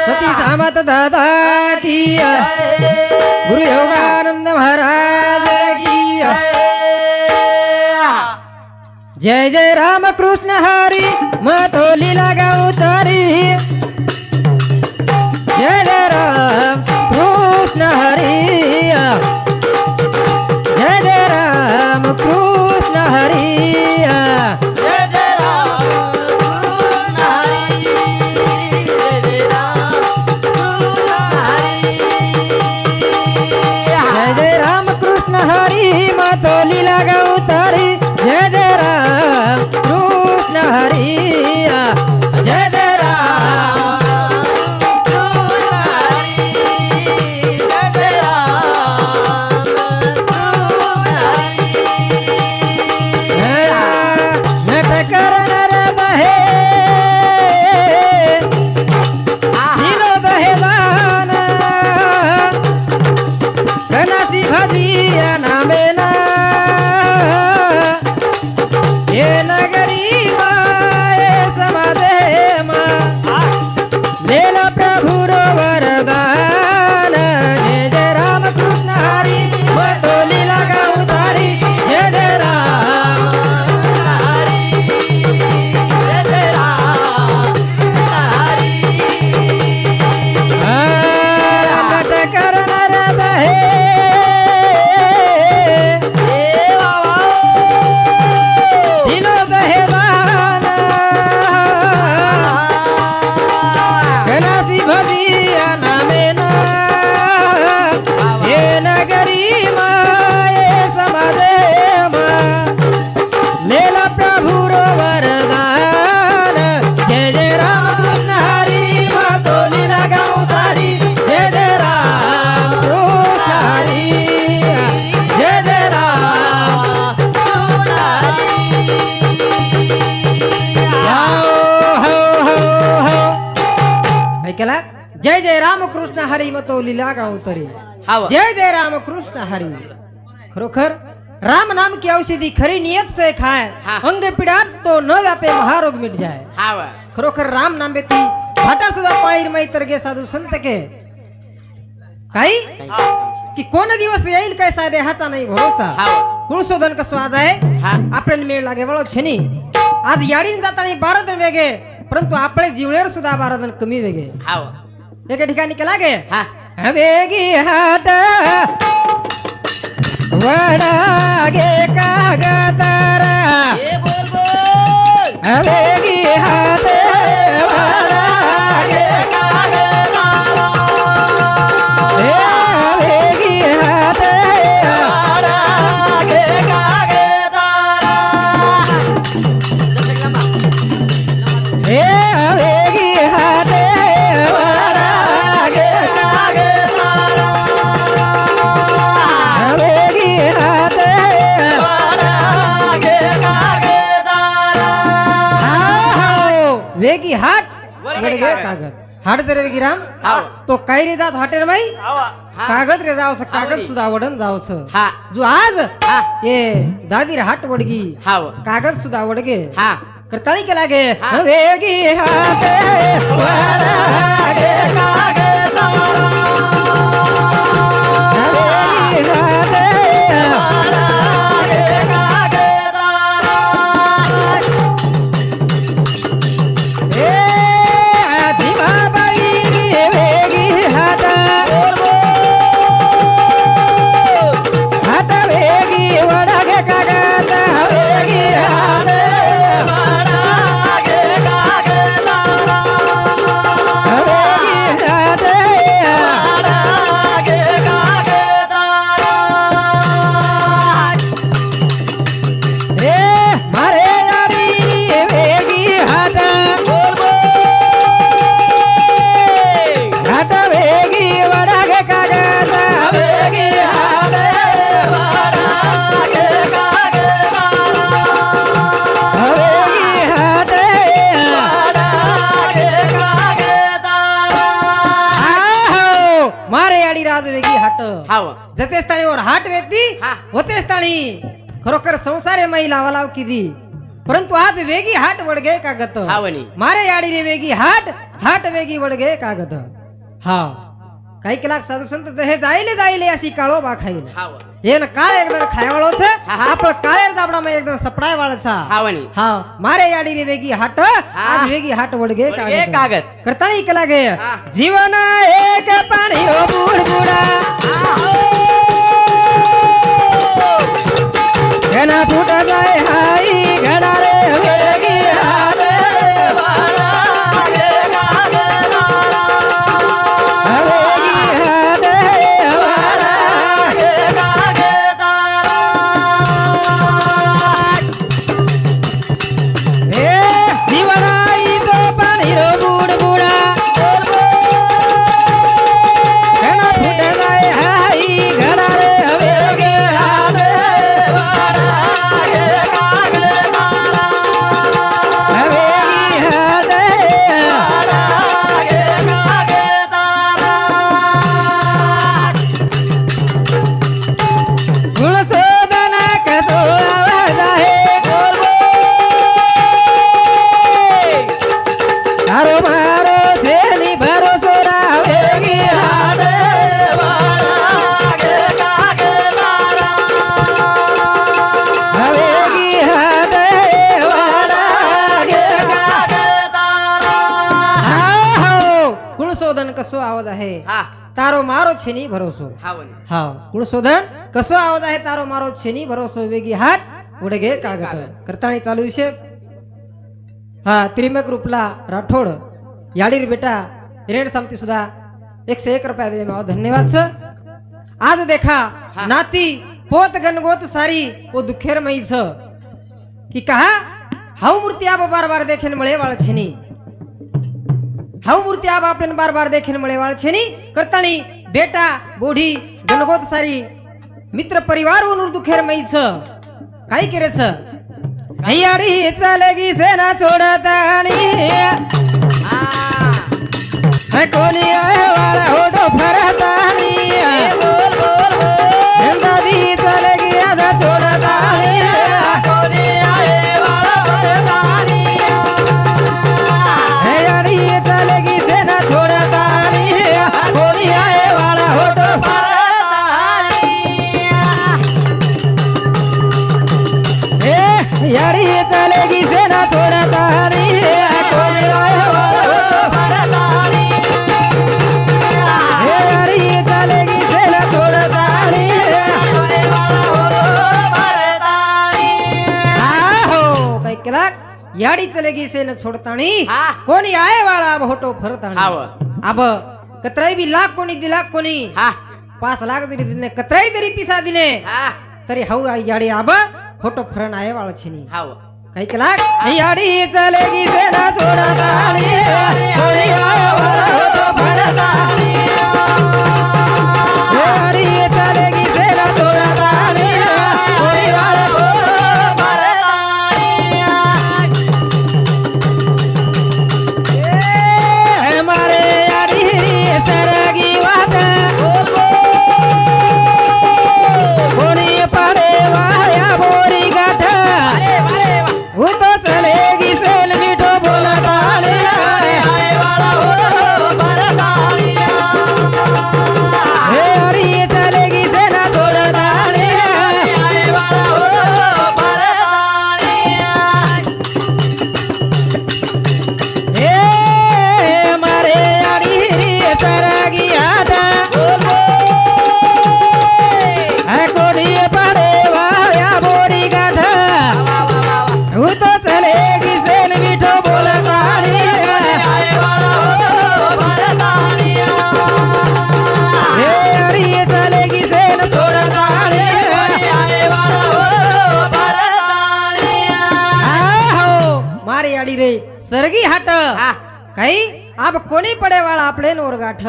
सती सामत दादा की गुरु योगानंद महाराज की जय जय राम कृष्ण हरी मतो लीला गाऊ तारी जय जय राम कृष्ण हरी जय जय राम कृष्ण हरी लीला गाऊ तारी जय जय राम कृष्ण हरी जय जय राम कृष्ण हरी जय जय राम कृष्ण हरी नट कर नर बहे दिलो बहे दान कनासी भजिया नामे जय जय राम कृष्ण हरी मतो लीला गाऊ तरी जय जय राम कृष्ण हरी खरोखर राम नाम की औषधि खरी नियत से खाए अंग पीड़ा तो न व्यापे महारोग मिट जाए खरोखर राम नाम बेती भाटा सुद्धा पायीर मैत्र गे साधू संत के काही की कोण दिवस येईल काय साधे हाचा नाही भरोसा कुळशोधन का स्वाद आहे आपल्याला मेळ लागे वळो छनी आज याडीन जातानी 12 दिन वेगे परंतु आपले जीवनेर सुद्धा 12 दिन कमी वेगे एका ठिकाणी केला गे वेगी हाट वडा गे कागतारा वेगी हाट वडा गे कागतारा वेगी हाट वडा गे कागतारा वेगी हाट वेगी हाट कागद हाट जर वेगी राम तो काय रे जात हॉटेल बाई कागद रे जावस कागद सुद्धा वडन जावस जो आज ये दादी रे हाट वडगी कागद सुद्धा वडगे करताळी केला गे वेगी हाट वडगे कागद वेगी हाट जते स्थानी और हाट वेती होते स्थानी खरोखर संसारे महिला वालाव की दी परंतु आज वेगी हाट वडगे कागत मारे याडी रे वेगी हाट वेगी वडगे कागत हा काही कलाक साधू संत हे जाईले अशी काळो बा खाईल येन काळ एकदम खायवाळो छे आपण काळेर जाबडाમાં एकदम सपडाय वाळ छा हा मारे याडी रे वेगी हाट आज वेगी हाट वडगे कागत करताई कला गे जीवन एक पाणी ओ बुडबुडा घना फुटा जाय हाई घना रे वेगी हाट कसो आवाज आहे तारो मारो छेनी भरोसो हा कुळशोधन कसो आवाज आहे तारो मारो छेनी भरोसो वेगी हाट उडगे कागद करताणी चालू विषय हा त्रिमक रूपला राठोड याडीर बेटा रेड सामती सुद्धा 101 रुपया दे माव धन्यवाद छ आज देखा नाती पोत गनगोत सारी वो दुखेर मई छ कि कहा हाउ मूर्ति आप बार बार देखेन मळे वाळ छेनी हाउ मूर्ति आप आपने बार बार देखे मळे वाल छे नी करताणी बेटा बोढी गणगोत सारी मित्र परिवार उनुर दुखेर मई छ काय करे छ हयाडी चलेगी सेना छोडताणी है कोणी आहे वाला होडो फरताणी बोल बोल नंदादी चलेगी आधा छोडताणी कोणी आहे वाला फरताणी हयाडी चलेगी सेना छोडताणी कोणी आहे वाला होडो फरताणी याडी चलेगी सेना छोडताणी कोणी आहे वाला होडो फरताणी याडी चलेगी सेना छोडताणी कोणी वाला होडो फरताणी आहो काय केला याडी चलेगी सेना छोडताणी कोणी आहे वाला अब होटो फरताणी अब कतराई भी लाख कोणी दिला कोणी 5 लाख तरी दिने कतराई तरी पिसा दिने तरी हाउ याडी अब होटो फरन आहे वाला छेनी काही केला याडी चलेगी सेना छोडताणी कोणी आहे वाला होटो फरताणी याडी चलेगी सेना छोडताणी कोणी वाला होटो फरताणी मारे याडी सरगी वात कोणी पडे वाया बोरी गाठ तो चलेगी सेन मिठो बोलताणी हाय वाला हो भरताणी हे हरी चलेगी सेना छोडताणी हाय वाला हो भरताणी हे मारे याडी सरगी हात कोणी पडे वाया बोरी गाठ तो चलेगी सेन मिठो बोलताणी हाय वाला हो भरताणी हे हरी चलेगी सेन छोडताणी हाय वाला हो भरताणी आहो मारे याडी रे सरगी हाट काही अब कोणी पडे वाला आपले नोर गाठ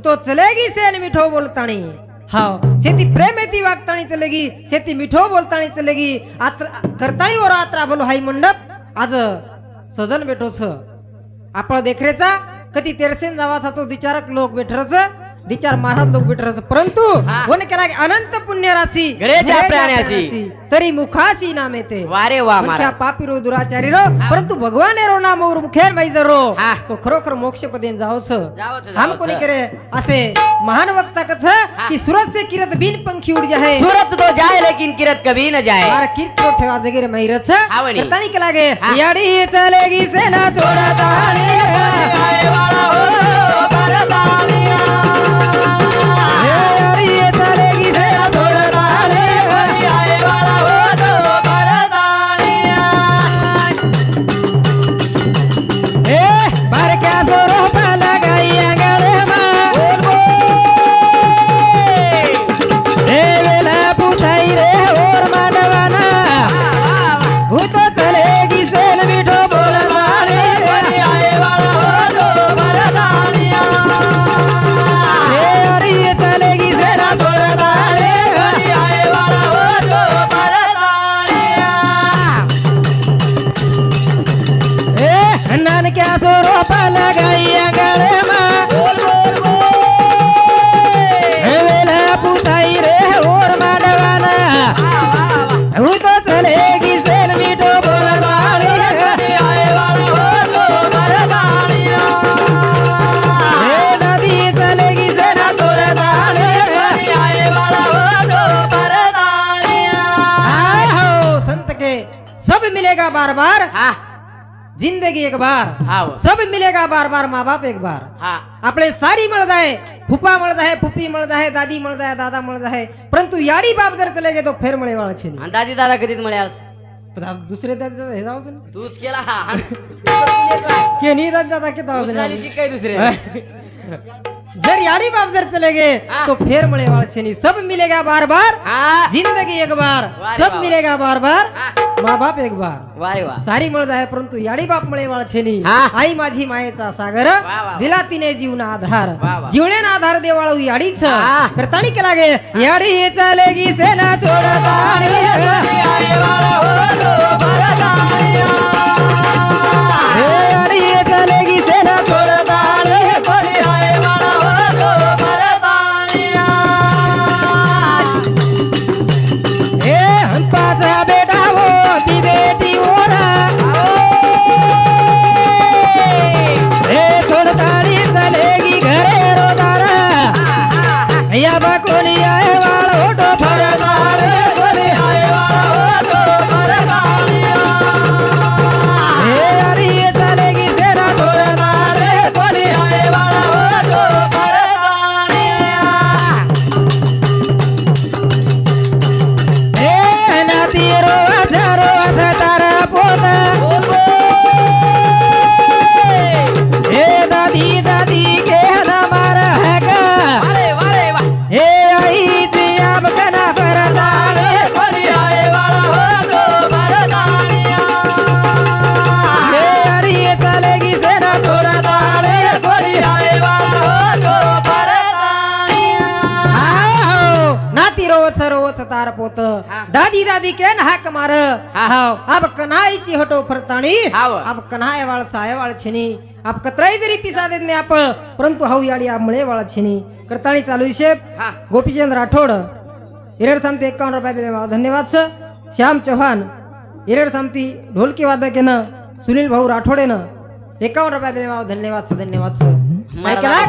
तो चलेगी सेन मिठो बोलताणी हाँ सेती प्रेमेती वागताणी चलेगी सेती मिठो बोलताणी चलेगी करताणी और आत्रा बोलो हाई मंडप आज सजन बेठो छ आपण देखरेचा कधी तेरसेन जावाचा तो विचारक लोक बेठरच विचार महाराज लोक बिटरस परंतु वन केला अनंत पुण्य राशी घरेच्या प्राण्यासी तरी मुखासी नाम येते वारे वा महाराज पापी रो दुराचारी रो परंतु भगवान रो नाम और मुखेर माई रो तो खरोखर मोक्ष पदेन जावस हम कोणी करे असे महान वक्ता कछ की सूरत से किरत बिन पंखी उड़ जाए सूरत तो जाए लेकिन किरत कभी न जाए मारा किरत तो ठेवा जगेरे माई रछ करतानी के लागे याडी चलेगी सेना छोड़ा ताली आए वाला हो परदानिया बार बार जिंदगी एक बार सब मिलेगा बार बार माँ बाप एक बार अपने सारी मळ जाए फूफा मळ जाए फूफी मळ जाए दादी मळ जाए दादा मळ जाए परंतु याडी बाप जर चले गए तो फिर मळे वाला छे दादी दादा कधीच मळे दुसरे दादा हे जाऊ तूच केला के नाही दादा के जाऊ काय दुसरे जर याडी बाप जर चले गए तो फिर मळे वाला छे सब मिलेगा बार बार जिंदगी एक बार सब मिलेगा बार बार माँ बाप एक बार वारे वा सारी मळ जाए परंतु याडी बाप मळे वाला छे आई माझी मायेचा सागर दिला तिने जीवना आधार जीवने आधार देवाळू याडीच करतानी के लागे याडी चलेगी सेना छोड़तानी आए वाला हो बरदानिया याडी चलेगी सेना छोड़तानी कोणी आए वाला हो बरदानिया ए हम पाचा बेटा बेटी ओरा छोड़तारी चलेगी घरे रोदारा या कोनी आए वाला ओटो फरदार कोनी आए वाला ओटो फरदारिया अरे चलेगी सेना छोड़तार कोनी आए वाला ओटो फरदारिया ए नाती रो तारा पोता दादी दादी के हमारा है का हे आई जी अब कना परदान कोनी आए वाला हो तो परदानिया हे अरे चलेगी सेना छोड़तान कोनी आए वाला हो तो परदानिया आओ नाती रोच तार पोत दादी दादी के हाक मार अब कन्हाईची हटो फरताणी अब कन्हाय वाळ साय वाळ छिनी अब कतराई जरी पिसा देत नाही आप परंतु हाऊ याडी आप मळे वाळ छिनी करताणी चालू हिशेब गोपीचंद राठोड इरेड सामती 51 रुपये दिले धन्यवाद सर श्याम चौहान इरेड सामती ढोलकी वादकेनं सुनील भाऊ राठोडेनं 51 रुपये दिले धन्यवाद सर मायकेला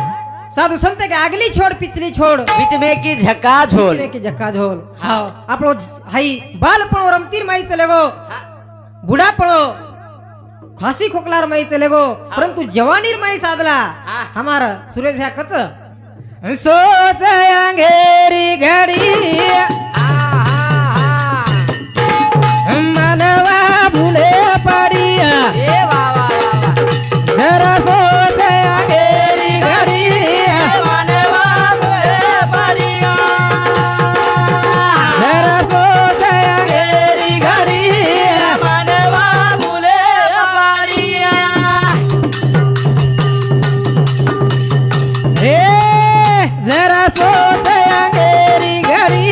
साधु संत के अगली छोड़ पिछली छोड़ बीच में की झक्का झोल हाँ आपलो हाई बालपणो रमतीर माई चलेगो बुढ़ापणो खासी खोकलार माई चलेगो परंतु जवानीर माई साधला हमारा सुरेश भैया कच सोच अंगेरी घड़ी मनवा भूले पड़िया जरा सोच अंगेरी घड़ी जरा सोच अंगेरी घड़ी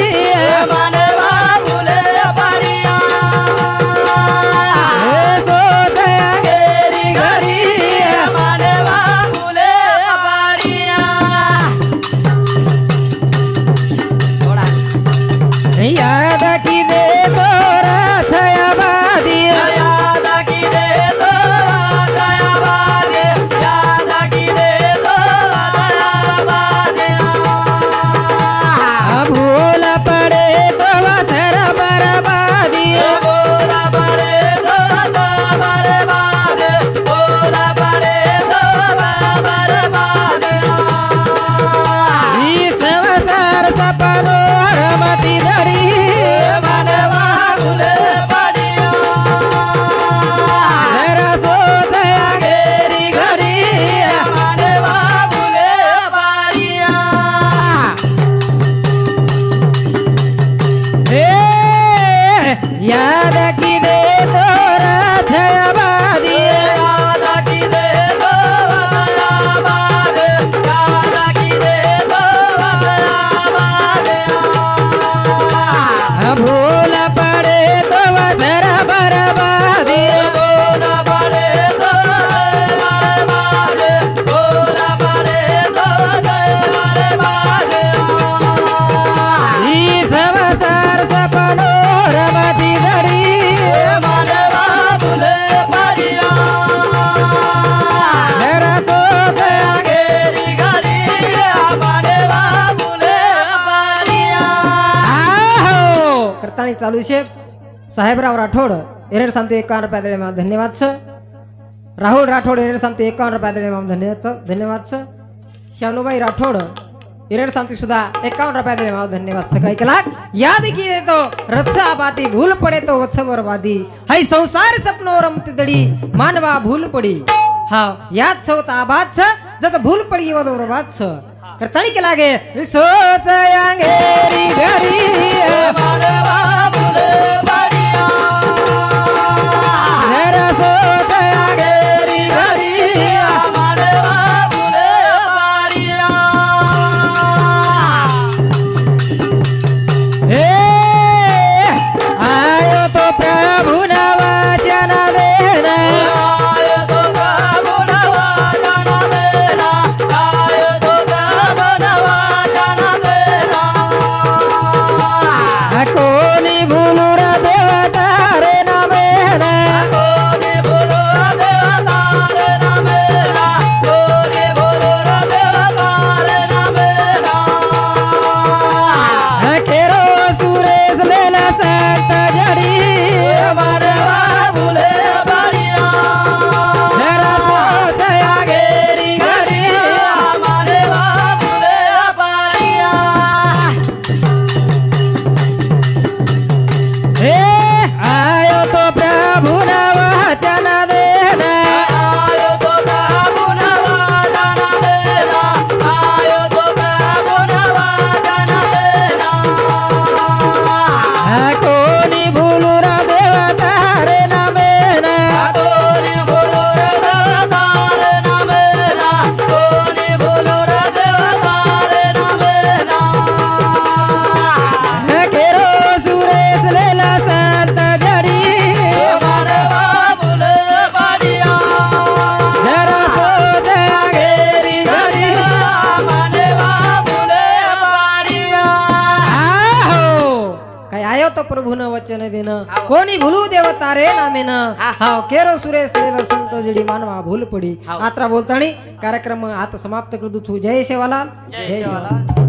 चालू शे साहेबराव राठोड एरेड सांगते 51 रुपया दिले मला धन्यवाद सर राहुल राठोड एरेड सांगते 51 रुपया दिले मला धन्यवाद सर शानुबाई राठोड एरेड सांगते सुद्धा 51 रुपया दिले मला धन्यवाद सर काही केला याद की देतो रत्सा बाती भूल पडे तो वत्सवर बादी हाय संसार सपनो रमते दडी मानवा भूल पडी हा याद छवता आबाद छ जत भूल पडी वो बरोबर छ करताळी के लागे सोच यांगेरी घरी मानवा भूल पडिया जरा सोच यांगेरी घरी मानवा भूल पडिया हे आयो तो प्रभु नवचन देना प्रभु न वचन देन कोणी भूलू देव तारे नामेन हाव केरो सुरेश लेला संत जडी मानवा भूल पडी आत्रा बोलताणी कार्यक्रम आता समाप्त करदू छु जय सेवालाल जय सेवालाल।